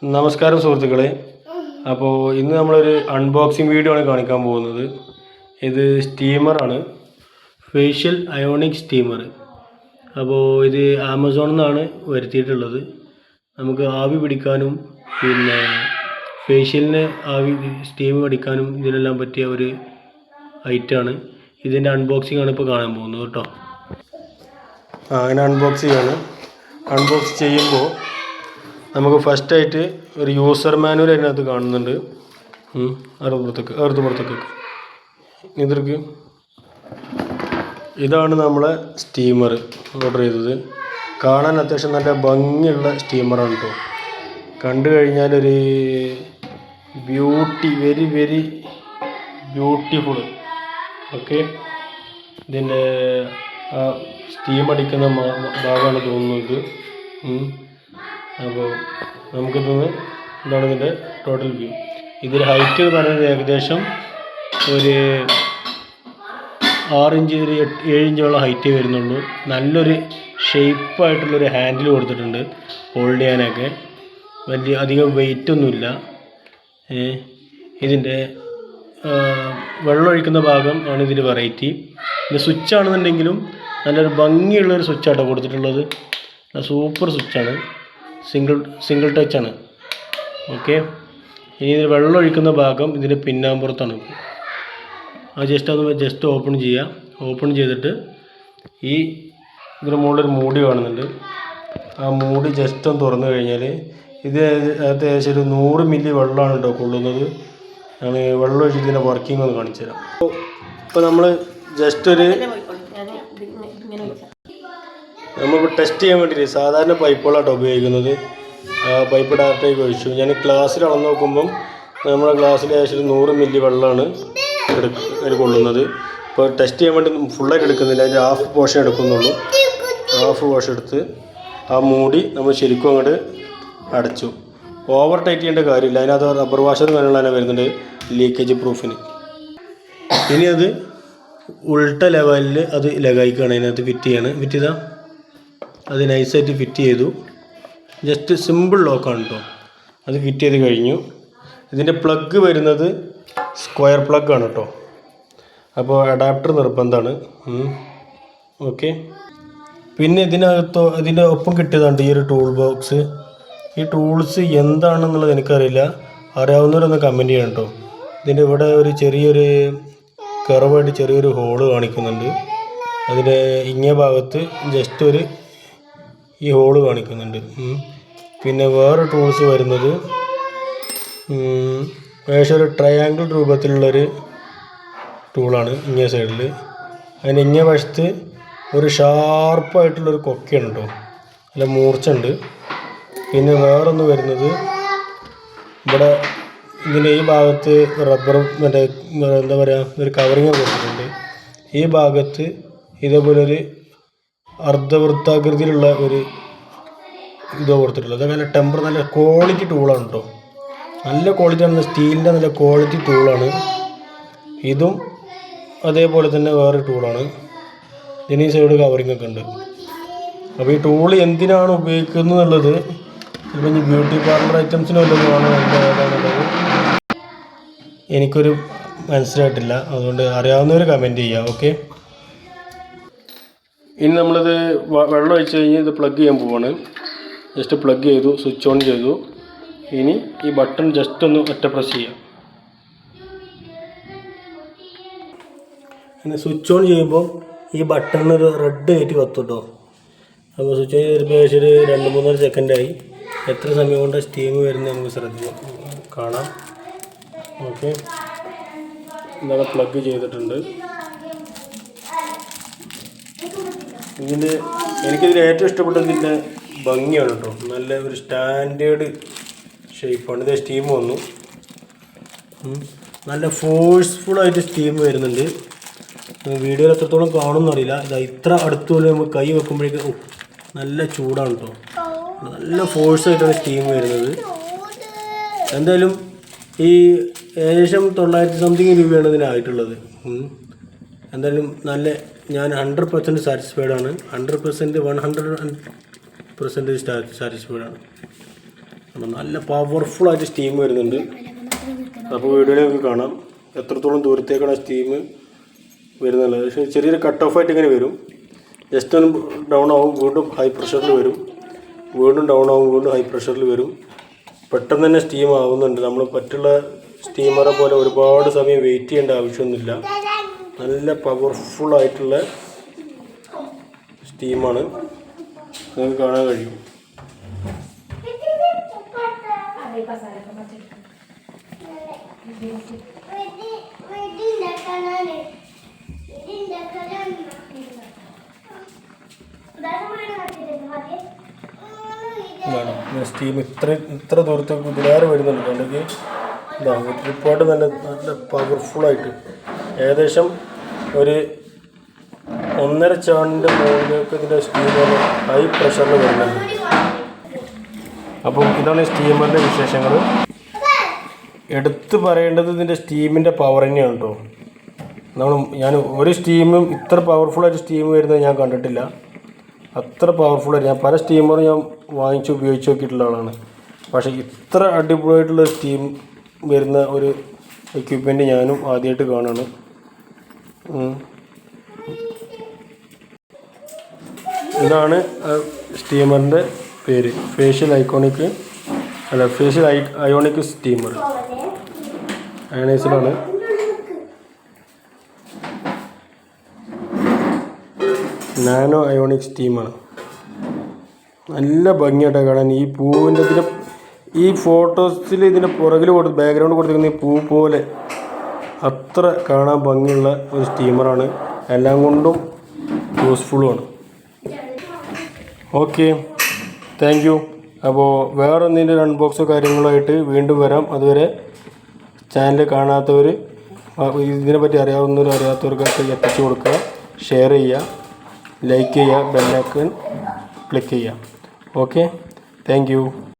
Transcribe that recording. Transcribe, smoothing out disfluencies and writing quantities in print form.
നമസ്കാരം സുഹൃത്തുക്കളെ. അപ്പോൾ ഇന്ന് നമ്മളൊരു അൺബോക്സിങ് വീഡിയോ ആണ് കാണിക്കാൻ പോകുന്നത്. ഇത് സ്റ്റീമറാണ്, ഫേഷ്യൽ അയോണിക് സ്റ്റീമർ. അപ്പോൾ ഇത് ആമസോണിൽ നിന്നാണ് വരുത്തിയിട്ടുള്ളത്. നമുക്ക് ആവി പിടിക്കാനും പിന്നെ ഫേഷ്യലിന് ആവി സ്റ്റീം അടിക്കാനും ഇതിനെല്ലാം പറ്റിയ ഒരു ഐറ്റമാണ്. ഇതിൻ്റെ അൺബോക്സിംഗ് ആണ് ഇപ്പോൾ കാണാൻ പോകുന്നത് കേട്ടോ. അങ്ങനെ അൺബോക്സ് ചെയ്യാണ്. അൺബോക്സ് ചെയ്യുമ്പോൾ നമുക്ക് ഫസ്റ്റായിട്ട് ഒരു യൂസർ മാനുവൽ അതിനകത്ത് കാണുന്നുണ്ട്. പുറത്തേക്ക് ഇതിർക്ക് ഇതാണ് നമ്മളെ സ്റ്റീമർ ഓർഡർ ചെയ്തത്. കാണാൻ അത്യാവശ്യം നല്ല ഭംഗിയുള്ള സ്റ്റീമറാണ് കേട്ടോ. കണ്ടു കഴിഞ്ഞാൽ ഒരു വെരി വെരി ബ്യൂട്ടിഫുൾ. ഓക്കെ, ഇതിൻ്റെ സ്റ്റീം അടിക്കുന്ന ഭാഗമാണ് തോന്നുന്നത്. അപ്പോൾ നമുക്കിതൊന്ന് ഇതാണ് ഇതിൻ്റെ ടോട്ടൽ വ്യൂ. ഇതിൽ ഹൈറ്റ് എന്ന് പറയുന്നത് ഏകദേശം ഒരു 6 ഇഞ്ച് ഒരു 7 ഇഞ്ചോളം ഹൈറ്റേ വരുന്നുള്ളൂ. നല്ലൊരു ഷേപ്പായിട്ടുള്ളൊരു ഹാൻഡിൽ കൊടുത്തിട്ടുണ്ട് ഹോൾഡ് ചെയ്യാനൊക്കെ. അധികം വെയിറ്റൊന്നുമില്ല. ഇതിൻ്റെ വെള്ളമൊഴിക്കുന്ന ഭാഗം ആണ് ഇതിൻ്റെ വെറൈറ്റി. ഇത് സ്വിച്ചാണെന്നുണ്ടെങ്കിലും നല്ലൊരു ഭംഗിയുള്ളൊരു സ്വിച്ചാട്ടോ കൊടുത്തിട്ടുള്ളത്. സൂപ്പർ സ്വിച്ചാണ്, സിംഗിൾ ടച്ചാണ്. ഓക്കെ, ഇനി ഇതിൽ വെള്ളം ഒഴിക്കുന്ന ഭാഗം ഇതിൻ്റെ പിന്നാമ്പുറത്താണ്. അത് ജസ്റ്റ് ഓപ്പൺ ചെയ്യുക. ഓപ്പൺ ചെയ്തിട്ട് ഇതിന് മുകളിലൊരു മൂടി കാണുന്നുണ്ട്. ആ മൂടി ജസ്റ്റ് ഒന്ന് തുറന്നു കഴിഞ്ഞാൽ ഇത് ഏകദേശം ഒരു 100 മില്ലി വെള്ളമാണ് കേട്ടോ കൊള്ളുന്നത്. ഞാൻ വെള്ളം ഒഴിച്ച് ഇതിൻ്റെ വർക്കിംഗ് ഒന്ന് കാണിച്ചു തരാം. ഇപ്പോൾ നമ്മൾ ജസ്റ്റ് നമ്മളിപ്പോൾ ടെസ്റ്റ് ചെയ്യാൻ വേണ്ടിയിട്ട് സാധാരണ പൈപ്പുകളാട്ടോ ഉപയോഗിക്കുന്നത്. പൈപ്പ് ഡയറക്റ്റായി ഒഴിച്ചു. ഞാൻ ക്ലാസ്സിൽ അളന്ന് നോക്കുമ്പം നമ്മുടെ ഗ്ലാസ്സിൽ ഏകദേശം 100 മില്ലി വെള്ളമാണ് കൊള്ളുന്നത്. ഇപ്പോൾ ടെസ്റ്റ് ചെയ്യാൻ വേണ്ടി ഫുള്ളായിട്ട് എടുക്കുന്നില്ല, അതിൻ്റെ ഹാഫ് പോർഷൻ എടുക്കുന്നുള്ളൂ. ഹാഫ് പോർഷൻ എടുത്ത് ആ മൂടി നമ്മൾ ശരിക്കും അങ്ങോട്ട് അടച്ചു. ഓവർ ടൈറ്റ് ചെയ്യേണ്ട കാര്യമില്ല. അതിനകത്ത് റബ്ബർ വാഷർ കാര്യങ്ങൾ തന്നെ വരുന്നുണ്ട് ലീക്കേജ് പ്രൂഫിന്. ഇനി അത് ഉൾട്ട ലെവലിൽ അത് ലഗായിക്കാണ് അതിനകത്ത് ഫിറ്റ് ചെയ്താൽ അത് നൈസായിട്ട് ഫിറ്റ് ചെയ്തു. ജസ്റ്റ് സിമ്പിൾ ലോക്കാണ് കേട്ടോ. അത് ഫിറ്റ് ചെയ്ത് കഴിഞ്ഞു. ഇതിൻ്റെ പ്ലഗ് വരുന്നത് സ്ക്വയർ പ്ലഗ് ആണ് കേട്ടോ. അപ്പോൾ അഡാപ്റ്റർ നിർബന്ധമാണ്. ഓക്കെ, പിന്നെ ഇതിൻ്റെ ഒപ്പം കിട്ടിയതാണ് ഈ ഒരു ടൂൾ ബോക്സ്. ഈ ടൂൾസ് എന്താണെന്നുള്ളത് എനിക്കറിയില്ല. അറിയാവുന്നവരൊന്ന് കമൻറ്റ് ചെയ്യണം കേട്ടോ. ഇതിൻ്റെ ഇവിടെ ഒരു ചെറിയൊരു കർവായിട്ട് ചെറിയൊരു ഹോള് കാണിക്കുന്നുണ്ട്. അതിൻ്റെ ഇങ്ങേ ഭാഗത്ത് ജസ്റ്റ് ഈ ഹോള് കാണിക്കുന്നുണ്ട്. പിന്നെ വേറെ ടൂൾസ് വരുന്നത് ഏകദേശം ഒരു ട്രയാങ്കിൾ രൂപത്തിലുള്ളൊരു ടൂളാണ് ഇങ്ങേ സൈഡിൽ. അതിൻ്റെ ഇങ്ങേ വശത്ത് ഒരു ഷാർപ്പായിട്ടുള്ളൊരു കൊക്കയാണ് കേട്ടോ, നല്ല മൂർച്ചുണ്ട്. പിന്നെ വേറൊന്ന് വരുന്നത് ഇവിടെ ഇതിൻ്റെ ഈ ഭാഗത്ത് റബ്ബറും എന്താ പറയുക ഒരു കവറിങ് കൊടുത്തിട്ടുണ്ട്. ഈ ഭാഗത്ത് ഇതേപോലൊരു അർദ്ധവൃത്താകൃതിയിലുള്ള ഒരു കൊടുത്തിട്ടുള്ളത്. നല്ല നല്ല ക്വാളിറ്റി ടൂളാണ് കേട്ടോ. നല്ല ക്വാളിറ്റിയാണ്, സ്റ്റീലിൻ്റെ നല്ല ക്വാളിറ്റി ടൂളാണ്. ഇതും അതേപോലെ തന്നെ വേറെ ടൂളാണ്. ഇതിന് ഈ സൈഡ് കവറിങ് ഒക്കെ ഉണ്ട്. അപ്പോൾ ഈ ടൂൾ എന്തിനാണ് ഉപയോഗിക്കുന്നത് എന്നുള്ളത് ചിലപ്പോൾ ഇനി ബ്യൂട്ടി പാർലർ ഐറ്റംസിന് വല്ലതുമാണ് ഏതാണുള്ളത് എനിക്കൊരു മനസ്സിലായിട്ടില്ല. അതുകൊണ്ട് അറിയാവുന്നവർ കമൻറ്റ് ചെയ്യുക. ഓക്കെ, ഇനി നമ്മളിത് വെള്ളം ഒഴിച്ച് കഴിഞ്ഞ് ഇത് പ്ലഗ് ചെയ്യാൻ പോവാണ്. ജസ്റ്റ് പ്ലഗ് ചെയ്തു, സ്വിച്ച് ഓൺ ചെയ്തു. ഇനി ഈ ബട്ടൺ ജസ്റ്റ് ഒന്ന് ഒറ്റ പ്രസ് ചെയ്യാം. പിന്നെ സ്വിച്ച് ഓൺ ചെയ്യുമ്പോൾ ഈ ബട്ടണിന് ഒരു റെഡ് ആയിട്ട് കത്തും കേട്ടോ. അപ്പോൾ സ്വിച്ച് ഓൺ ചെയ്തപ്പോൾ ഏകദേശം ഒരു 2-3 സെക്കൻഡായി. എത്ര സമയം കൊണ്ട് സ്റ്റീം വരുന്നത് നമുക്ക് കാണാം. ഓക്കെ, ഇതാണ് പ്ലഗ് ചെയ്തിട്ടുണ്ട്. എനിക്കിതിൽ ഏറ്റവും ഇഷ്ടപ്പെട്ടതിൻ്റെ ഭംഗിയാണ് കേട്ടോ. നല്ല ഒരു സ്റ്റാൻഡേർഡ് ഷേപ്പാണ്. ഇത് സ്റ്റീം വന്നു, നല്ല ഫോഴ്സ്ഫുള്ളായിട്ട് സ്റ്റീം വരുന്നുണ്ട്. വീഡിയോയിൽ എത്രത്തോളം കാണുമെന്ന് അറിയില്ല. ഇത്ര അടുത്ത് പോലെ നമുക്ക് കൈ വെക്കുമ്പോഴേക്കും നല്ല ചൂടാണ് കേട്ടോ. നല്ല ഫോഴ്സായിട്ടാണ് സ്റ്റീം വരുന്നത്. എന്തായാലും ഈ ഏകദേശം 900 സംതിങ് രൂപയാണ് ഇതിനായിട്ടുള്ളത്. എന്തായാലും ഞാൻ 100% സാറ്റിസ്ഫൈഡ് ആണ്. 100% സാറ്റിസ്ഫൈഡ് ആണ്. നല്ല പവർഫുള്ളായിട്ട് സ്റ്റീം വരുന്നുണ്ട്. അപ്പോൾ വീഡിയോയിലേക്ക് കാണാം എത്രത്തോളം ദൂരത്തേക്കാണ് സ്റ്റീം വരുന്നുള്ളത്. പക്ഷേ ചെറിയൊരു കട്ട് ഓഫ് ആയിട്ട് ഇങ്ങനെ വരും. ജസ്റ്റ് ഒന്ന് ഡൗൺ ആവും, വീണ്ടും ഹൈ പ്രഷറിൽ വരും, വീണ്ടും ഡൗൺ ആവും, വീണ്ടും ഹൈ പ്രഷറിൽ വരും. പെട്ടെന്ന് തന്നെ സ്റ്റീം ആവുന്നുണ്ട്. നമ്മൾ മറ്റുള്ള സ്റ്റീമറെ പോലെ ഒരുപാട് സമയം വെയിറ്റ് ചെയ്യേണ്ട ആവശ്യമൊന്നുമില്ല. നല്ല പവർഫുള്ളായിട്ടുള്ള സ്റ്റീമാണ്, നിങ്ങൾക്ക് കാണാൻ കഴിയും. സ്റ്റീം ഇത്ര ദൂരത്തേക്ക് ഇതിലേറെ വരുന്നുണ്ട്. അല്ലെങ്കിൽ ഒരുപാട് നല്ല പവർഫുള്ളായിട്ട് ഏകദേശം ഒരു 1.5 ചാണിൻ്റെ മുകളിലേക്ക് ഇതിൻ്റെ സ്റ്റീമർ ഹൈ പ്രഷറിൽ വരുന്നുണ്ട്. അപ്പം ഇതാണ് സ്റ്റീമറിൻ്റെ വിശേഷങ്ങൾ. എടുത്ത് പറയേണ്ടത് ഇതിൻ്റെ സ്റ്റീമിൻ്റെ പവർ തന്നെയാണ് കേട്ടോ. ഞാൻ ഒരു സ്റ്റീമും ഇത്ര പവർഫുള്ളായിട്ട് സ്റ്റീം വരുന്നത് ഞാൻ കണ്ടിട്ടില്ല. അത്ര പവർഫുള്ളായിട്ട് ഞാൻ പല സ്റ്റീമറും ഞാൻ വാങ്ങിച്ച് ഉപയോഗിച്ച് നോക്കിയിട്ടുള്ള ആളാണ്. പക്ഷേ ഇത്ര അടിപൊളിയായിട്ടുള്ള സ്റ്റീം വരുന്ന ഒരു എക്യുപ്മെൻറ്റ് ഞാനും ആദ്യമായിട്ട് കാണുകയാണ്. ഇതാണ് സ്റ്റീമറിൻ്റെ പേര്, ഫേഷ്യൽ അയോണിക് സ്റ്റീമർ. അയണൈസറാണ്. നാനോ അയോണിക് സ്റ്റീമാണ്. നല്ല ഭംഗിയായിട്ടാണ് കാണാൻ. ഈ പൂവിൻ്റെ ഈ ഫോട്ടോസിൽ ഇതിൻ്റെ പുറകിൽ ബാക്ക്ഗ്രൗണ്ട് കൊടുത്തിരിക്കുന്ന ഈ പൂ പോലെ അത്ര കാണാൻ ഭംഗിയുള്ള ഒരു സ്റ്റീമറാണ്. എല്ലാം കൊണ്ടും യൂസ്ഫുള്ളുമാണ്. Okay, thank you. അപ്പോൾ വേറെ എന്തെങ്കിലും ഒരു അൺബോക്സോ കാര്യങ്ങളായിട്ട് വീണ്ടും വരാം. അതുവരെ ചാനൽ കാണാത്തവർ, ഇതിനെപ്പറ്റി അറിയാവുന്നവരും അറിയാത്തവർക്കൊക്കെ എത്തിച്ചു കൊടുക്കുക, ഷെയർ ചെയ്യുക, ലൈക്ക് ചെയ്യുക, ബെൽ ഐക്കൺ ക്ലിക്ക് ചെയ്യുക. Okay, thank you.